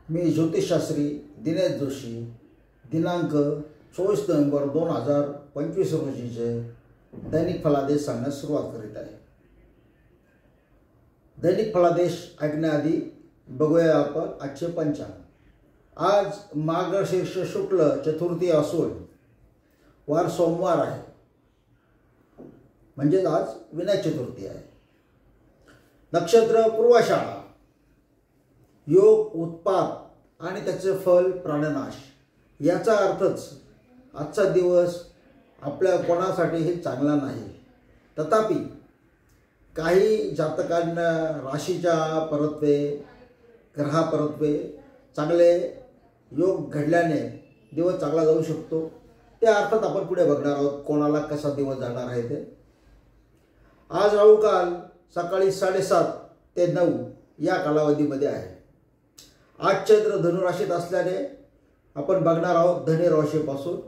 मी ज्योतिषशास्त्री दिनेश जोशी दिनांक 24 नोव्हेंबर 2025 रोजीचे दैनिक फलादेश सांगण्यास सुरुवात करीत आहे। दैनिक फलादेश ऐकण्याआधी बघूया आपण आजचे पंचांग। आज मार्गशीर्ष शुक्ल चतुर्थी असून वार सोमवार आहे, म्हणजे आज विनायक चतुर्थी आहे। नक्षत्र पूर्वाषाढा, योग उत्पात आणि त्याचे फल प्राणनाश। याचा अर्थच आजचा दिवस आपल्या कोणासाठीही चांगला नाही। तथापि काही जातकांना राशीच्या परत्वे ग्रहापरत्वे चांगले योग घडल्याने दिवस चांगला जाऊ शकतो। त्या अर्थात आपण पुढे बघणार आहोत कोणाला कसा दिवस जाणार आहे ते। आज राहू काल सकाळी 7:30 ते 9 या कालावधीमध्ये आहे। आज चंद्र धनु राशीत असल्याने आपण बघणार आहोत धनु राशीपासून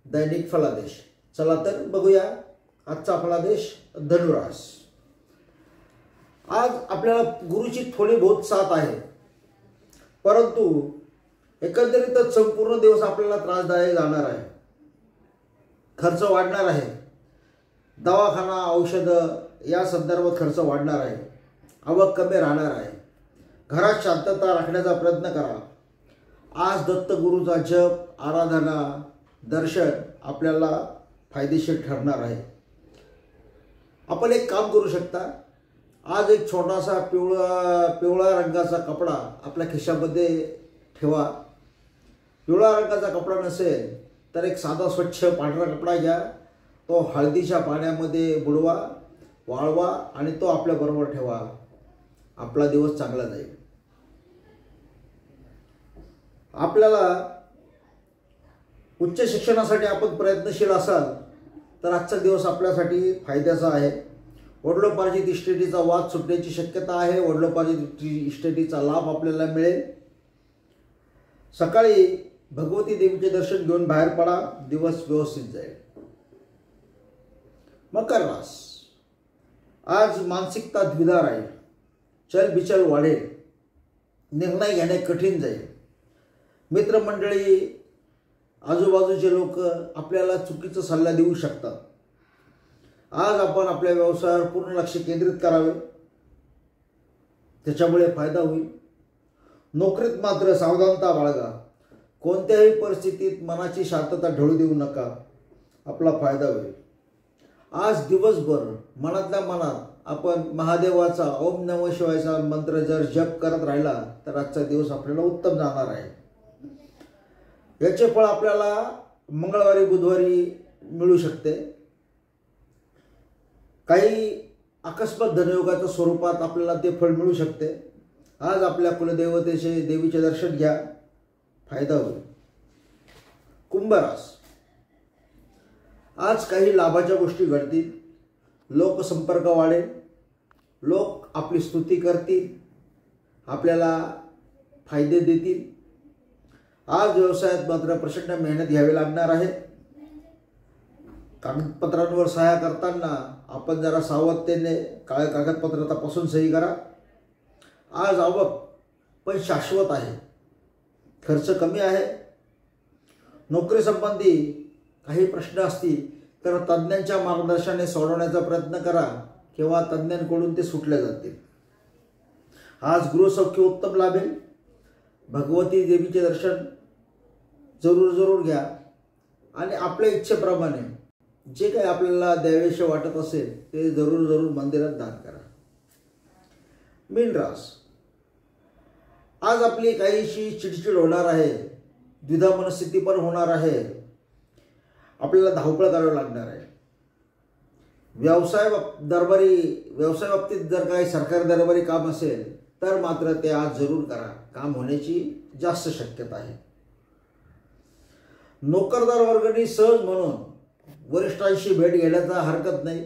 दैनिक फलादेश। चला तर बघूया आजचा फलादेश धनु राशी। आज आपल्याला गुरुची थोडी बहुत साथ आहे, परंतु एकंदरीतच संपूर्ण दिवस आपल्याला त्रासदायक जाणार आहे। खर्च वाढणार आहे, दवाखाना औषध या संदर्भात खर्च वाढणार आहे, आवक कमी राहणार आहे। घरात शांतता राखण्याचा प्रयत्न करा। आज दत्तगुरूचा जप आराधना दर्शन आपल्याला फायदेशीर ठरणार आहे। आपण एक काम करू शकता, आज एक छोटासा पिवळा रंगाचा कपडा आपल्या खिशामध्ये ठेवा। पिवळा रंगाचा कपडा नसेल तर एक साधा स्वच्छ पांढरा कपडा घ्या, तो हळदीच्या पाण्यामध्ये बुडवा, वाळवा आणि तो आपल्या बरोबर ठेवा। आपला दिवस चांगला जाईल। आपल्याला उच्च शिक्षणासाठी आपण प्रयत्नशील असाल तर आजचा दिवस आपल्यासाठी फायद्याचा आहे। वडिलोपार्जित इस्टेटीचा वाद सुटण्याची शक्यता आहे। वडिलोपार्जित इस्टेटीचा लाभ आपल्याला मिळेल। सकाळी भगवती देवीचे दर्शन घेऊन बाहेर पडा, दिवस व्यवस्थित जाईल। मकर राशी, आज मानसिकता द्विधा राहील, चलबिचल वाढेल, निर्णय घेणे कठीण जाईल। मित्रमंडळी आजूबाजूचे लोक आपल्याला चुकीचा सल्ला देऊ शकतात। आज आपण आपल्या व्यवसायावर पूर्ण लक्ष केंद्रित करावे, त्याच्यामुळे फायदा होईल। नोकरीत मात्र सावधानता बाळगा, कोणत्याही परिस्थितीत मनाची शांतता ढळू देऊ नका, आपला फायदा होईल। आज दिवसभर मनातल्या मनात आपण महादेवाचा ओम नमः शिवायचा मंत्र जर जप करत राहिला तर आजचा दिवस आपल्याला उत्तम जाणार आहे। याचे फळ आपल्याला मंगळवारी बुधवारी मिळू शकते। काही अकस्मात धनयोगाच्या स्वरूपात आपल्याला ते फळ मिळू शकते। आज आपल्या कुलदेवतेचे देवीचे दर्शन घ्या, फायदा होईल। कुंभ राशी, आज काही लाभाच्या गोष्टी घडतील, लोकसंपर्क वाढेल, लोक आपली स्तुती करतील, आपल्याला फायदे देतील। आज व्यवसायात मात्र प्रचंड मेहनत घ्यावी लागणार आहे। कागदपत्रांवर सह्या करताना आपण जरा सावधतेने कागदपत्र तपासून सही करा। आज आवक पण शाश्वत आहे, खर्च कमी आहे। नोकरी संबंधी काही प्रश्न असतील तर तज्ञांच्या मार्गदर्शनाने सोडवण्याचा प्रयत्न करा किंवा तज्ञांकडून ते सुटले जातील। आज गृहसौख्य उत्तम लाभेल। भगवती देवीचे दर्शन जरूर घ्या आणि आपल्या इच्छेप्रमाणे जे काही आपल्याला द्यावेसे वाटत असेल ते जरूर मंदिरात दान करा। मीन राशी, आज आपली काहीशी चिडचिड होणार आहे, द्विधा मनस्थिती पण होणार आहे, आपल्याला धावपळ करावी लागणार आहे। व्यवसाय बाबतीत जर काही सरकारी दरबारी काम असेल तर मात्र ते आज जरूर करा, काम होण्याची जास्त शक्यता आहे। नोकरदार वर्गणी सहज म्हणून वरिष्ठांशी भेट घेण्याचा हरकत नाही।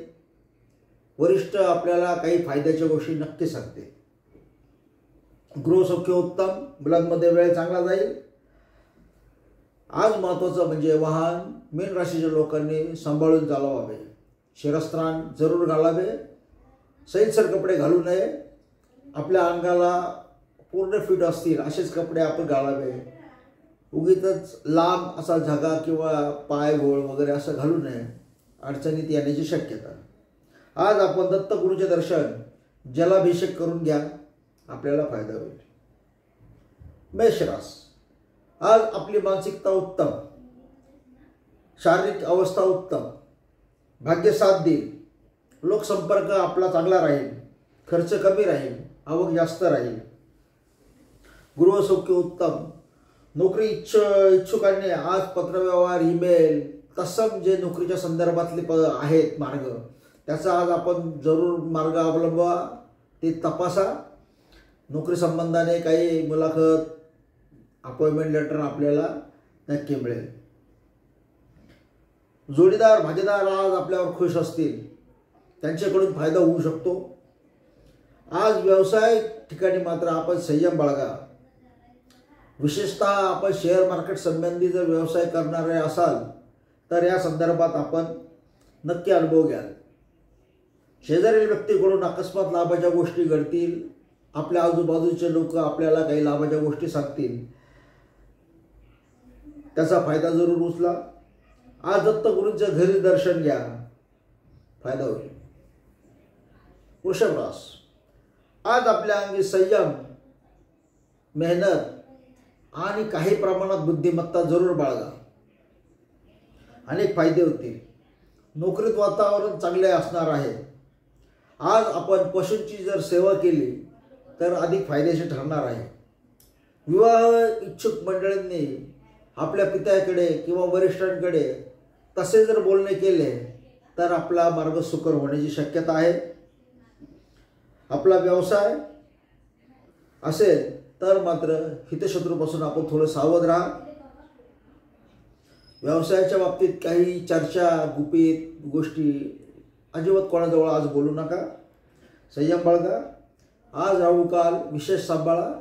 वरिष्ठ आपल्याला काही फायद्याच्या गोष्टी नक्की सांगते। गृहसौख्य उत्तम, मुलांमध्ये वेळ चांगला जाईल। आज महत्त्वाचं म्हणजे वाहन मीन राशीच्या लोकांनी सांभाळून चालवावे, शिरस्त्राण जरूर घालावे, सैलसर कपडे घालू नये, आपल्या अंगाला पूर्ण फिट असतील असेच कपडे आपण घालावे. उगीच लांब असा झगा किंवा पाय घोळ वगैरे असं घालू नये, अडचणीत येण्याची शक्यता. आज आपण दत्तगुरूचे दर्शन जलाभिषेक करून घ्या, आपल्याला फायदा होईल. मेष रास, आज आपली मानसिकता उत्तम, शारीरिक अवस्था उत्तम, भाग्य साथ देईल, लोकसंपर्क आपला चांगला राहील, खर्च कमी राहील, आवक जास्त राहील, गृहसौख्य उत्तम. नोकरी इच्छुकांनी आज पत्रव्यवहार, ईमेल, तत्सम जे नोकरीच्या संदर्भातले आहेत मार्ग, त्याचा आज आपण जरूर मार्ग अवलंबवा, ते तपासा. नोकरी संबंधाने काही मुलाखत, अपॉइंटमेंट लेटर आपल्याला नक्की मिळेल. जोडीदार, भागीदार आज आपल्यावर खुश असतील, त्यांच्याकडून फायदा होऊ शकतो. आज व्यवसाय ठिकाणी मात्र आपण संयम बाळगा. विशेषतः आपण शेअर मार्केट संबंधी जर व्यवसाय करणारे असाल तर या संदर्भात आपण नक्की अनुभव घ्याल. शेजारील व्यक्तीकडून अकस्मात लाभाच्या गोष्टी घडतील, आपल्या आजूबाजूचे लोक आपल्याला काही लाभाच्या गोष्टी सांगतील, त्याचा फायदा जरूर उचला. आज दत्तगुरूंच्या घरी दर्शन घ्या, फायदा होईल. वृषभ रास, आज आपल्या अंगी संयम, मेहनत आणि काही प्रमाणात बुद्धिमत्ता जरूर बाळगा, अनेक फायदे होतील. नोकरीत वातावरण चांगले असणार आहे. आज आपण पशूंची जर सेवा केली तर अधिक फायदेशीर ठरणार आहे. विवाह इच्छुक मंडळींनी आपल्या पित्याकडे किंवा वरिष्ठांकडे तसे जर बोलणे केले तर आपला मार्ग सुकर होण्याची शक्यता आहे. आपला व्यवसाय असेल तर मात्र हितशत्रूपासून आपण थोडं सावध राहा. व्यवसायाच्या बाबतीत काही चर्चा, गुपित गोष्टी अजिबात कोणाजवळ आज बोलू नका. संयम बाळगा. आज राहुकाल विशेष सांभाळा.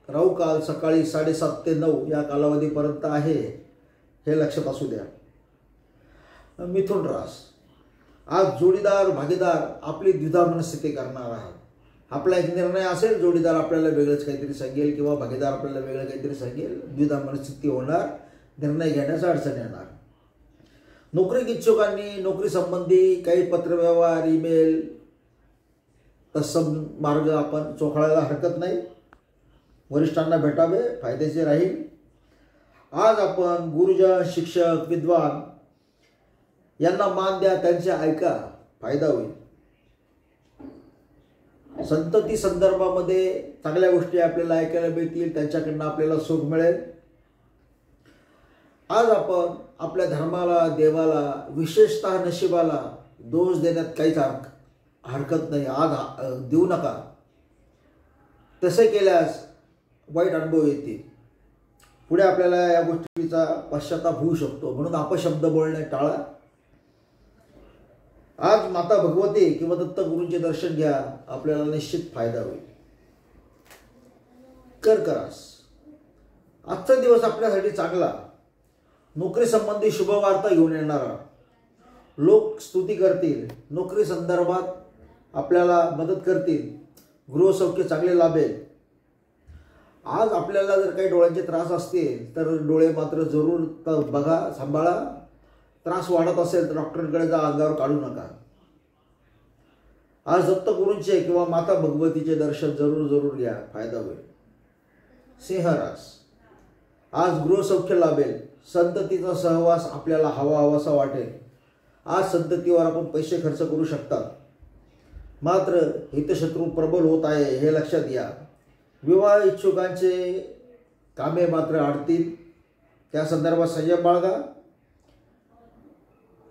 राहुकाल सकाळी 7:30 ते 9 या कालावधीपर्यंत आहे, हे लक्षात असू द्या. मिथुन रास, आज जोडीदार, भागीदार आपली द्विधा मनस्थिती करणार आहे. आपला एक निर्णय असेल, जोडीदार आपल्याला वेगळंच काहीतरी सांगेल किंवा भागीदार आपल्याला वेगळं काहीतरी सांगेल, द्विधा मनस्थिती होणार, निर्णय घेण्याचा अडचण येणार. नोकरी इच्छुकांनी नोकरी संबंधी काही पत्रव्यवहार, ईमेल, तत्सम मार्ग आपण चोखाळायला हरकत नाही. वरिष्ठांना भेटावे, फायदेचे राहील. आज आपण गुरुजन, शिक्षक, विद्वान यांना मान द्या, त्यांचे ऐका, फायदा होईल. संतती संदर्भामध्ये चांगल्या गोष्टी आपल्याला ऐकायला मिळतील, त्यांच्याकडनं आपल्याला सुख मिळेल. आज आपण आपल्या धर्माला, देवाला, विशेषतः नशिबाला दोष देण्यात काहीच हरकत नाही. आज देऊ नका. तसे केल्यास वाईट अनुभव येतील. पुढे आपल्याला या गोष्टीचा पश्चाताप होऊ शकतो, म्हणून अपशब्द बोलणे टाळा. आज माता भगवती किंवा दत्तगुरूंचे दर्शन घ्या, आपल्याला निश्चित फायदा होईल. कर्क रास, आजचा दिवस आपल्यासाठी चांगला. नोकरी संबंधी शुभवार्ता घेऊन येणारा, लोक स्तुती करतील, नोकरी संदर्भात आपल्याला मदत करतील, गृहसौख्य चांगले लाभेल. आज आपल्याला जर काही डोळ्यांचे त्रास असतील तर डोळे मात्र जरूर बघा, सांभाळा. त्रास वाढत असेल तर डॉक्टरांकडे जा, अंगावर काढू नका. आज दत्तगुरूंचे किंवा माता भगवतीचे दर्शन जरूर घ्या, फायदा होईल. सिंह रास, आज गृहसौख्य लाभेल. संततीचा सहवास आपल्याला हवासा वाटेल. आज संततीवर आपण पैसे खर्च करू शकता, मात्र हितशत्रू प्रबल होत आहे, हे लक्षात घ्या. विवाह इच्छुकांचे कामे मात्र अडतील, त्या संदर्भात संयम बाळगा.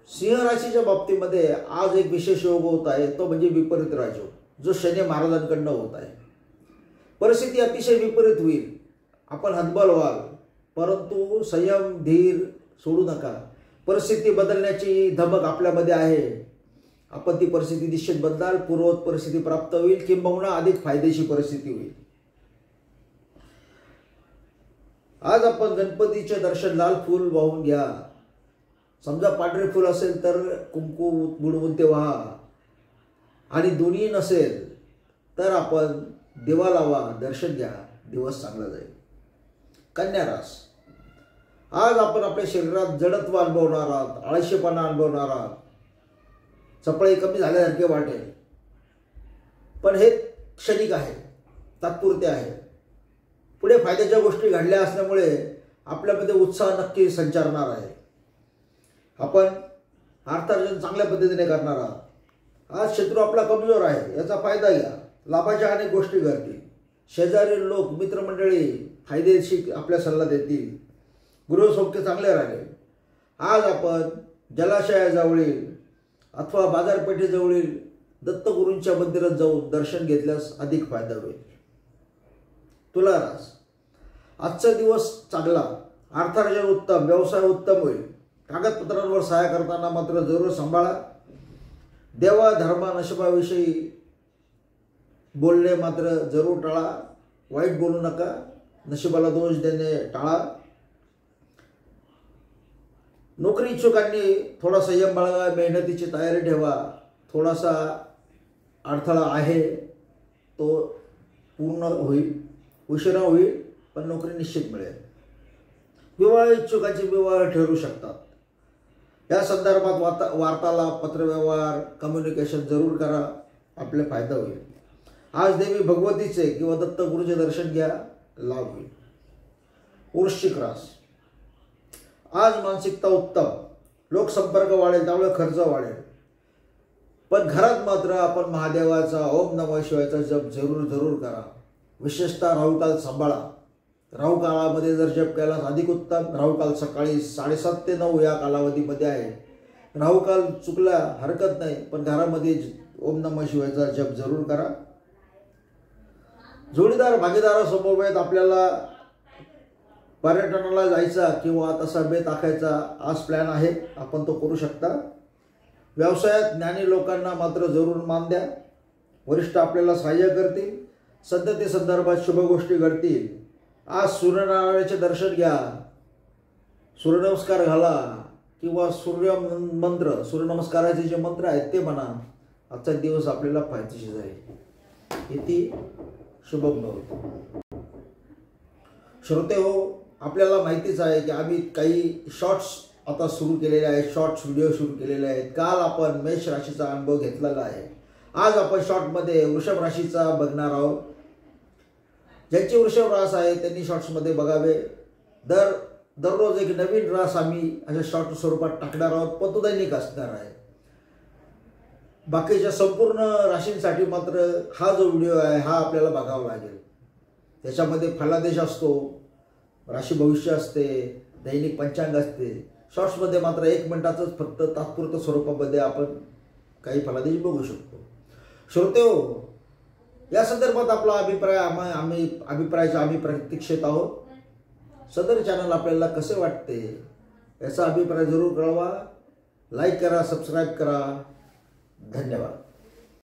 सिंह राशीच्या बाबतीमध्ये आज एक विशेष योग होत आहे, तो म्हणजे विपरीत राजयोग, जो शनी महाराजांकडनं होत आहे. परिस्थिती अतिशय विपरीत होईल, आपण हतबल व्हाल, परंतु संयम, धीर सोडू नका. परिस्थिती बदलण्याची धमक आपल्यामध्ये आहे. आपण ती परिस्थिती निश्चित बदलाल, पूर्ववत परिस्थिती प्राप्त होईल, किंबहुना अधिक फायदेशीर परिस्थिती होईल. आज आपण गणपतीचे दर्शन लाल फूल वाहून घ्या. समजा पांढरे फूल असेल तर कुंकू बुडवून ते वाहा, आणि दोन्ही नसेल तर आपण दिवा लावा, दर्शन घ्या, दिवस चांगला जाईल. कन्या रास, आज आपण आपल्या शरीरात जडत्व अनुभवणार आहात, आळशीपणा अनुभवणार आहात, चपळी कमी झाल्यासारखे वाटेल, पण हे क्षणिक आहे, तात्पुरते आहे. पुढे फायद्याच्या गोष्टी घडल्या असल्यामुळे आपल्यामध्ये उत्साह नक्की संचारणार आहे. आपण अर्थार्जन चांगल्या पद्धतीने करणार आहात. आज शत्रू आपला कमजोर आहे, याचा फायदा घ्या. लाभाच्या अनेक गोष्टी घडतील. शेजारी लोक, मित्रमंडळी फायदेशीर आपल्या सल्ला देतील. गृहसौख्य चांगले राहील. आज आपण जलाशयाजवळील अथवा बाजारपेठेजवळील दत्तगुरूंच्या मंदिरात जाऊन दर्शन घेतल्यास अधिक फायदा होईल. तुला रास, आजचा दिवस चांगला, अर्थार्जन उत्तम, व्यवसाय उत्तम होईल. कागदपत्रांवर सहाय्य करताना मात्र जरूर सांभाळा. देवा धर्म नशिबाविषयी बोलणे मात्र जरूर टाळा. वाईट बोलू नका. नशिबाला दोष देणे टाळा. नोकरी इच्छुकांनी थोडा संयम बाळगा. मेहनतीची तयारी ठेवा. थोडासा अडथळा आहे, तो पूर्ण होईल. उशिरा होईल, पण नोकरी निश्चित मिळेल. विवाह इच्छुकांचे विवाह ठरू शकतात. या संदर्भात वार्तालाप, पत्रव्यवहार, कम्युनिकेशन जरूर करा. आपले फायदा होईल. आज देवी भगवतीचे किंवा दत्तगुरूचे दर्शन घ्या, लाभ होईल. वृश्चिक रास, आज मानसिकता उत्तम, लोकसंपर्क वाढेल, त्यामुळे खर्च वाढेल. पण घरात मात्र आपण महादेवाचा ओम नमः शिवायचा जप जरूर करा. विशेषतः राहुकाल सांभाळा. राहुकाळामध्ये जर जप केलास अधिक उत्तम. राहुकाल सकाळी 7:30 ते 9 या कालावधीमध्ये आहे. राहुकाल चुकला हरकत नाही, पण घरामध्ये ओम नमः शिवायचा जप जरूर करा. जोडीदार भागीदारासमवेत आपल्याला पर्यटनाला जायचा किंवा तसा बेत आखायचा आज प्लॅन आहे, आपण तो करू शकता. व्यवसायात ज्ञानी लोकांना मात्र जरूर मान द्या. वरिष्ठ आपल्याला सहाय्य करतील. संतती संदर्भात शुभ गोष्टी घडतील. आज सूर्यनारायणाचे दर्शन घ्या. सूर्यनमस्कार घाला किंवा सूर्यनमस्काराचे जे मंत्र आहेत ते म्हणा. आजचा दिवस आपल्याला फायदेशीर जाईल. इति शुभम भवतु. श्रोते हो, आपल्याला माहितीच आहे की आम्ही काही शॉर्ट्स आता सुरू केलेले आहेत. शॉर्ट्स व्हिडिओ सुरू केलेले आहेत. काल आपण मेष राशीचा अनुभव घेतलेला आहे. आज आपण शॉर्टमध्ये वृषभ राशीचा बघणार आहोत. ज्यांची वृषभ रास आहे त्यांनी शॉर्ट्समध्ये बघावे. दररोज एक नवीन रास आम्ही अशा शॉर्ट स्वरूपात टाकणार आहोत, पण तो दैनिक असणार आहे. बाकीच्या संपूर्ण राशींसाठी मात्र हा जो व्हिडिओ आहे हा आपल्याला बघावा लागेल. त्याच्यामध्ये फलादेश असतो, राशी भविष्य असते, दैनिक पंचांग असते. शॉर्ट्समध्ये मात्र 1 मिनिटाचंच फक्त तात्पुरत्या स्वरूपामध्ये आपण काही फलादेश बघू शकतो. श्रोते हो, या संदर्भात आपला अभिप्राय आम्ही प्रतीक्षेत आहोत. सदर चॅनल आपल्याला कसे वाटते याचा अभिप्राय जरूर कळवा. लाईक करा, सबस्क्राईब करा. धन्यवाद.